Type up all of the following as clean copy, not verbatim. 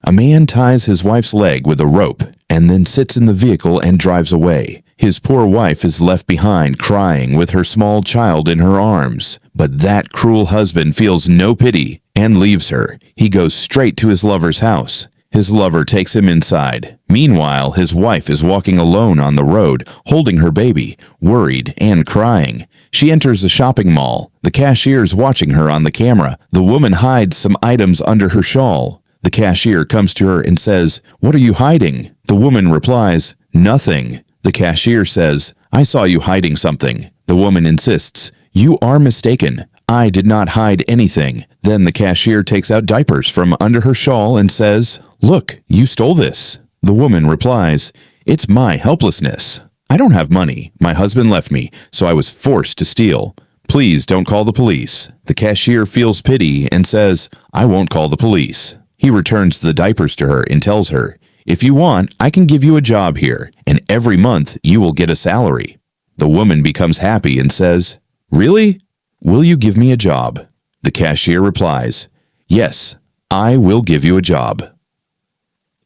A man ties his wife's leg with a rope and then sits in the vehicle and drives away. His poor wife is left behind crying with her small child in her arms. But that cruel husband feels no pity and leaves her. He goes straight to his lover's house. His lover takes him inside. Meanwhile, his wife is walking alone on the road, holding her baby, worried and crying. She enters a shopping mall. The cashier's watching her on the camera. The woman hides some items under her shawl. The cashier comes to her and says, "What are you hiding?" The woman replies, "Nothing." The cashier says, "I saw you hiding something." The woman insists, "You are mistaken. I did not hide anything." Then the cashier takes out diapers from under her shawl and says, "Look, you stole this." The woman replies, "It's my helplessness. I don't have money. My husband left me, so I was forced to steal. Please don't call the police." The cashier feels pity and says, "I won't call the police." He returns the diapers to her and tells her, "If you want, I can give you a job here, and every month you will get a salary." The woman becomes happy and says, "Really? Will you give me a job?" The cashier replies, "Yes, I will give you a job.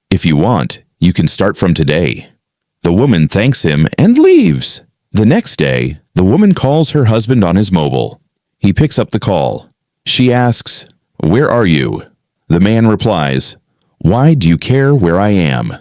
If you want, you can start from today." The woman thanks him and leaves. The next day, the woman calls her husband on his mobile. He picks up the call. She asks, "Where are you?" The man replies, "Why do you care where I am?"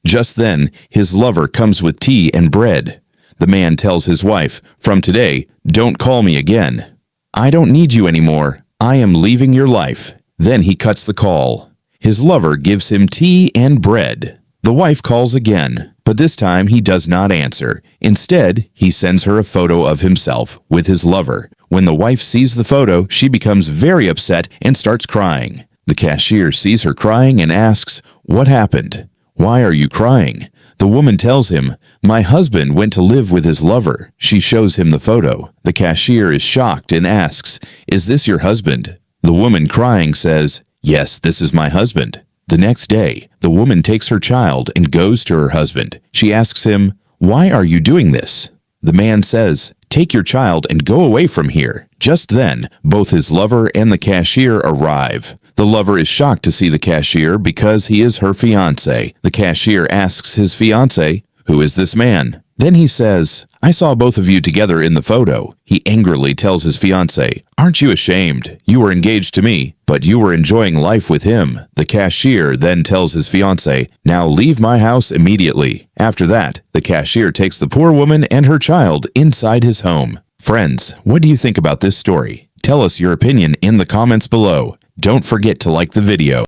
Just then, his lover comes with tea and bread. The man tells his wife, "From today, don't call me again. I don't need you anymore. I am leaving your life." Then he cuts the call. His lover gives him tea and bread. The wife calls again, but this time he does not answer. Instead, he sends her a photo of himself with his lover. When the wife sees the photo, she becomes very upset and starts crying. The cashier sees her crying and asks, "What happened? Why are you crying?" The woman tells him, "My husband went to live with his lover." She shows him the photo. The cashier is shocked and asks, "Is this your husband?" The woman crying says, "Yes, this is my husband." The next day, the woman takes her child and goes to her husband. She asks him, "Why are you doing this?" The man says, "Take your child and go away from here." Just then, both his lover and the cashier arrive. The lover is shocked to see the cashier because he is her fiancé. The cashier asks his fiancé, "Who is this man?" Then he says, "I saw both of you together in the photo." He angrily tells his fiancé, "Aren't you ashamed? You were engaged to me, but you were enjoying life with him." The cashier then tells his fiancé, "Now leave my house immediately." After that, the cashier takes the poor woman and her child inside his home. Friends, what do you think about this story? Tell us your opinion in the comments below. Don't forget to like the video.